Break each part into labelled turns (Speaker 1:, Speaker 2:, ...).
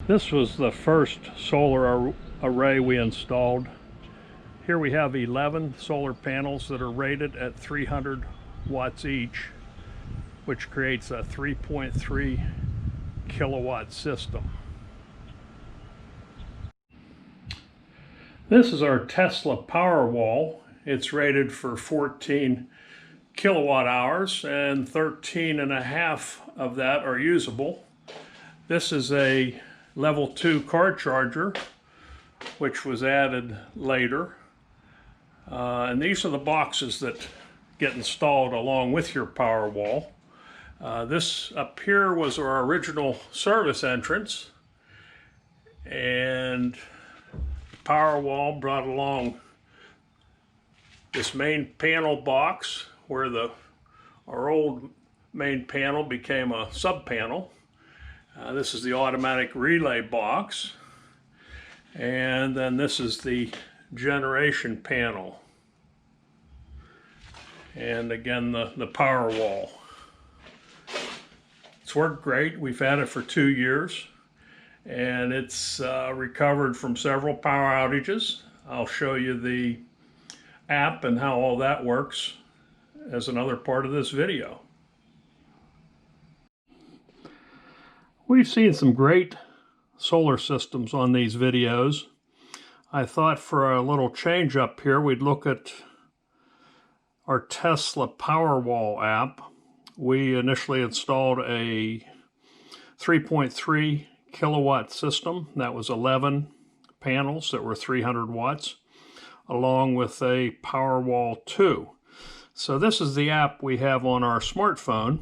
Speaker 1: This was the first solar array we installed. Here we have 11 solar panels that are rated at 300 watts each, which creates a 3.3 kilowatt system. This is our Tesla Powerwall. It's rated for 14 kilowatt hours and 13 and a half of that are usable. This is a level 2 car charger, which was added later. And these are the boxes that get installed along with your Powerwall. This up here was our original service entrance, and Powerwall brought along this main panel box where our old main panel became a sub panel. This is the automatic relay box, and then this is the generation panel, and again the Powerwall. It's worked great. We've had it for 2 years, and it's recovered from several power outages. I'll show you the app and how all that works as another part of this video. We've seen some great solar systems on these videos. I thought for a little change up here, we'd look at our Tesla Powerwall app. We initially installed a 3.3 kilowatt system. That was 11 panels that were 300 watts, along with a Powerwall 2. So this is the app we have on our smartphone,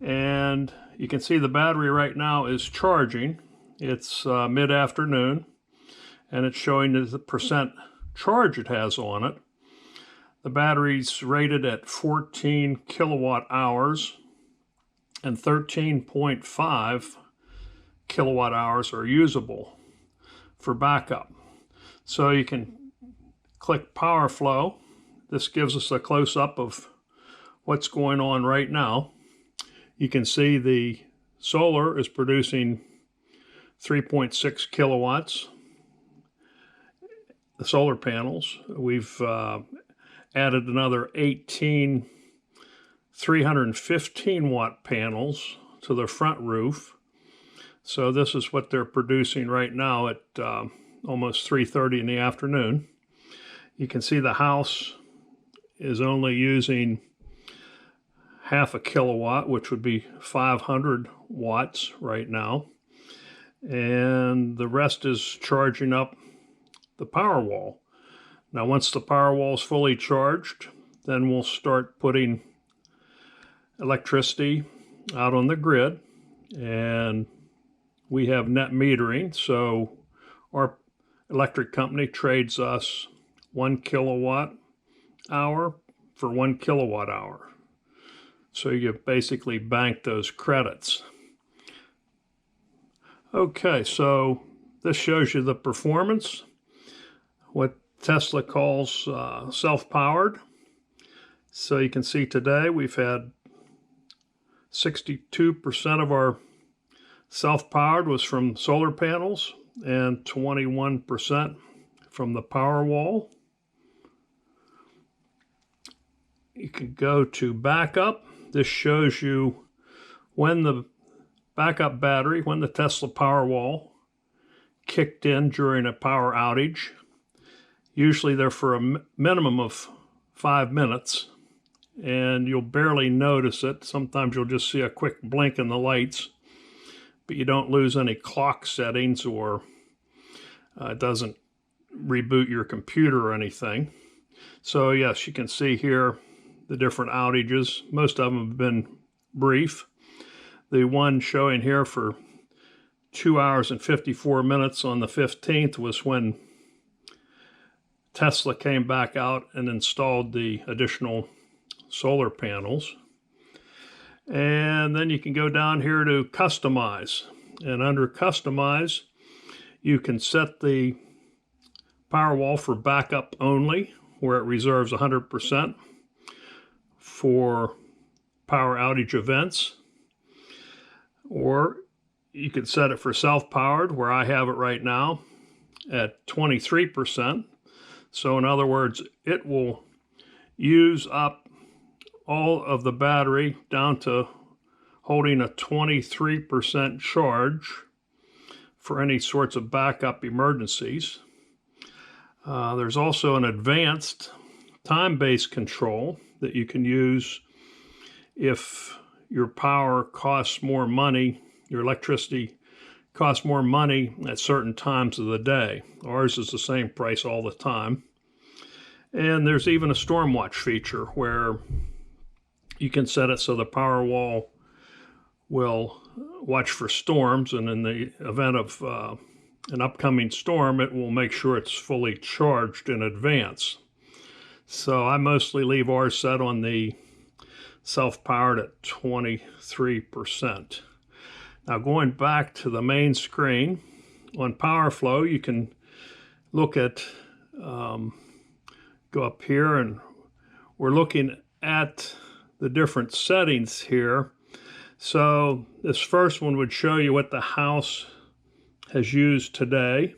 Speaker 1: and you can see the battery right now is charging. It's mid-afternoon, and it's showing the percent charge it has on it. The battery's rated at 14 kilowatt hours, and 13.5 kilowatt hours are usable for backup. So you can click Power Flow. This gives us a close-up of what's going on right now. You can see the solar is producing 3.6 kilowatts. The solar panels, we've added another 18 315 watt panels to the front roof. So this is what they're producing right now at almost 3:30 in the afternoon. You can see the house is only using half a kilowatt, which would be 500 watts right now. And the rest is charging up the Powerwall. Now, once the Powerwall is fully charged, then we'll start putting electricity out on the grid. And we have net metering, so our electric company trades us 1 kilowatt hour for 1 kilowatt hour. So you basically bank those credits. Okay, so this shows you the performance, what Tesla calls self-powered. So you can see today we've had 62% of our self-powered was from solar panels and 21% from the Powerwall. You can go to backup. This shows you when the backup battery, when the Tesla Powerwall kicked in during a power outage. Usually they're for a minimum of 5 minutes, and you'll barely notice it. Sometimes you'll just see a quick blink in the lights, but you don't lose any clock settings, or it doesn't reboot your computer or anything. So yes, you can see here the different outages. Most of them have been brief. The one showing here for 2 hours and 54 minutes on the 15th was when Tesla came back out and installed the additional solar panels. And then you can go down here to Customize. And under Customize, you can set the Powerwall for backup only, where it reserves 100% for power outage events. Or you could set it for self-powered, where I have it right now at 23%. So in other words, it will use up all of the battery down to holding a 23% charge for any sorts of backup emergencies. There's also an advanced time-based control that you can use if your power costs more money, your electricity costs more money at certain times of the day. Ours is the same price all the time. And there's even a storm watch feature where you can set it so the Powerwall will watch for storms, and in the event of an upcoming storm, it will make sure it's fully charged in advance. So I mostly leave ours set on the self-powered at 23%. Now going back to the main screen, on PowerFlow, you can look at, go up here, and we're looking at the different settings here. So this first one would show you what the house has used today.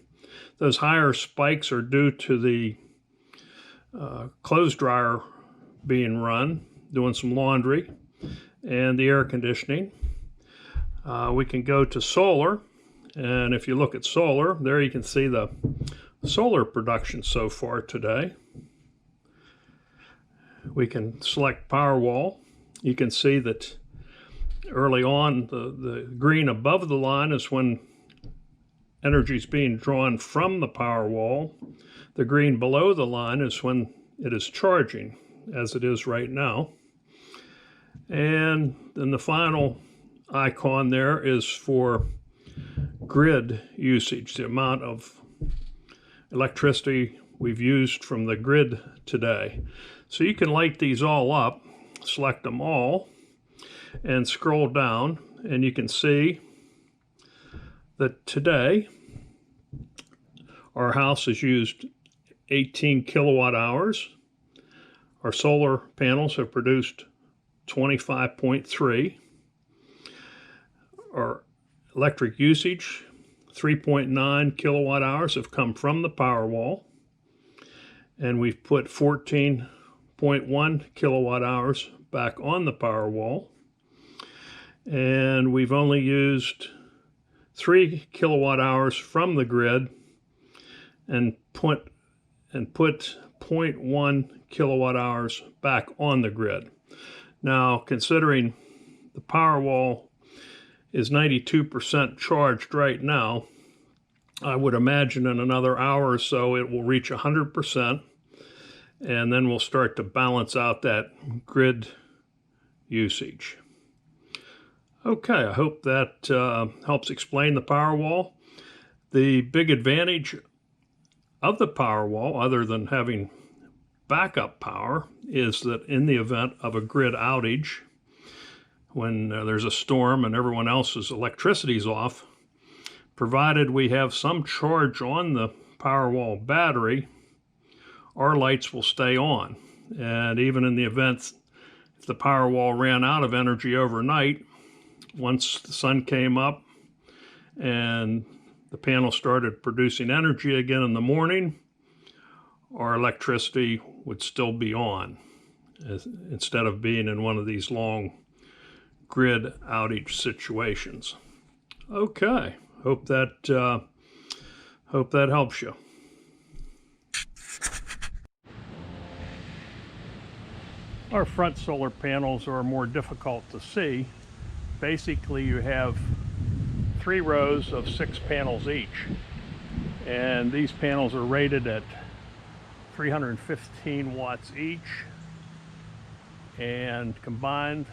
Speaker 1: Those higher spikes are due to the clothes dryer being run, doing some laundry, and the air conditioning. We can go to solar, and if you look at solar, there you can see the solar production so far today. We can select Powerwall. You can see that early on, the green above the line is when energy is being drawn from the Powerwall. The green below the line is when it is charging, as it is right now. And then the final icon there is for grid usage, the amount of electricity we've used from the grid today. So you can light these all up, select them all, and scroll down, and you can see that today our house has used 18 kilowatt hours. Our solar panels have produced 25.3. Our electric usage, 3.9 kilowatt hours, have come from the Powerwall, and we've put 14.1 kilowatt hours back on the Powerwall, and we've only used 3 kilowatt hours from the grid and put 0.1 kilowatt hours back on the grid. Now, considering the Powerwall is 92% charged right now, I would imagine in another hour or so it will reach 100%, and then we'll start to balance out that grid usage. Okay, I hope that helps explain the Powerwall. The big advantage of the Powerwall, other than having backup power, is that in the event of a grid outage, when there's a storm and everyone else's electricity is off, provided we have some charge on the Powerwall battery, our lights will stay on. And even in the event if the Powerwall ran out of energy overnight, once the sun came up and the panel started producing energy again in the morning, our electricity would still be on, instead of being in one of these long grid outage situations. Okay, hope that helps you. Our front solar panels are more difficult to see. Basically, you have 3 rows of 6 panels each, and these panels are rated at 315 watts each, and combined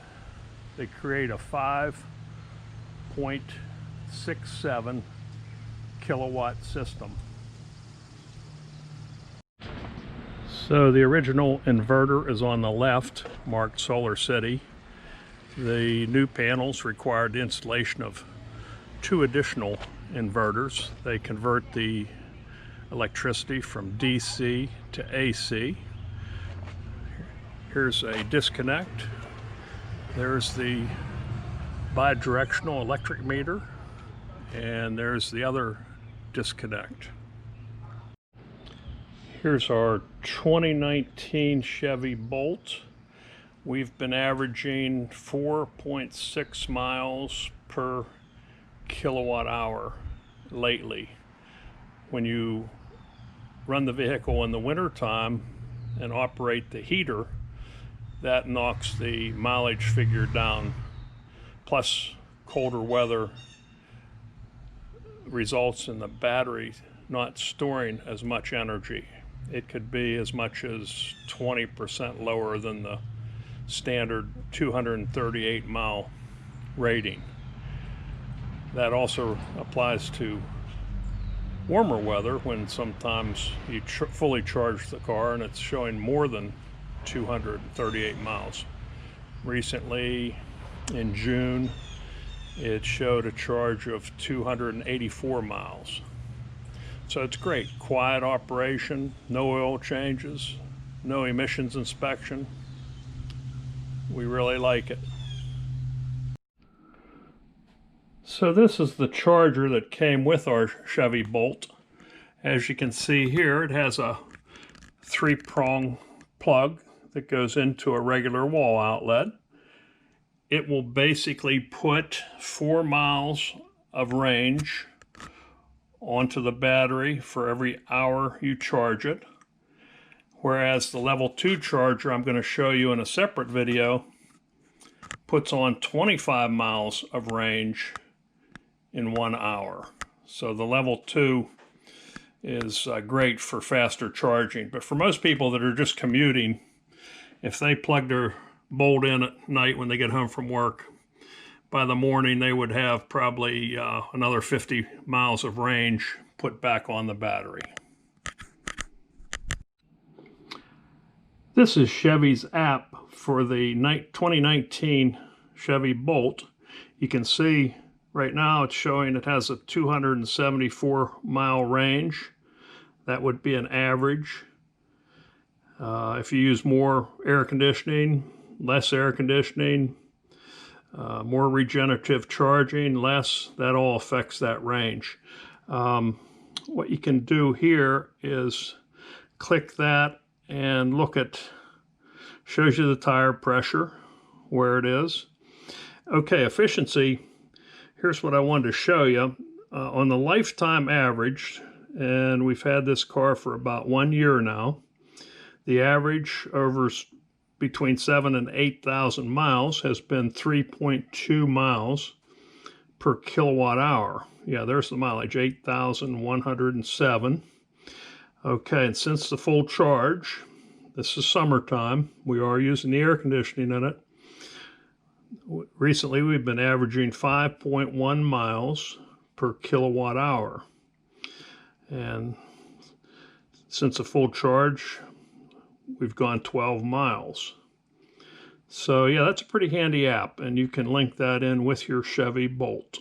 Speaker 1: they create a 5.67 kilowatt system. So the original inverter is on the left, marked Solar City. The new panels required the installation of 2 additional inverters. They convert the electricity from DC to AC. Here's a disconnect. There's the bidirectional electric meter, and there's the other disconnect. Here's our 2019 Chevy Bolt. We've been averaging 4.6 miles per kilowatt hour lately. When you run the vehicle in the winter time and operate the heater, that knocks the mileage figure down. Plus, colder weather results in the battery not storing as much energy. It could be as much as 20% lower than the standard 238 mile rating. That also applies to warmer weather, when sometimes you fully charge the car and it's showing more than 238 miles. Recently, in June, it showed a charge of 284 miles. So it's great. Quiet operation, no oil changes, no emissions inspection. We really like it. So this is the charger that came with our Chevy Bolt. As you can see here, it has a 3-prong plug that goes into a regular wall outlet. It will basically put 4 miles of range onto the battery for every hour you charge it. Whereas the level 2 charger I'm going to show you in a separate video puts on 25 miles of range in 1 hour. So the level 2 is great for faster charging. But for most people that are just commuting, if they plug their Bolt in at night when they get home from work, by the morning they would have probably another 50 miles of range put back on the battery. This is Chevy's app for the 2019 Chevy Bolt. You can see right now it's showing it has a 274 mile range. That would be an average. If you use more air conditioning, less air conditioning, more regenerative charging, less, that all affects that range. What you can do here is click that and look at, shows you the tire pressure, where it is. Okay, efficiency, here's what I wanted to show you. On the lifetime average, and we've had this car for about 1 year now, the average over between 7,000 and 8,000 miles has been 3.2 miles per kilowatt hour. Yeah, there's the mileage, 8,107. Okay, and since the full charge, this is summertime, we are using the air conditioning in it. Recently, we've been averaging 5.1 miles per kilowatt hour. And since a full charge, we've gone 12 miles. So yeah, that's a pretty handy app, and you can link that in with your Chevy Bolt.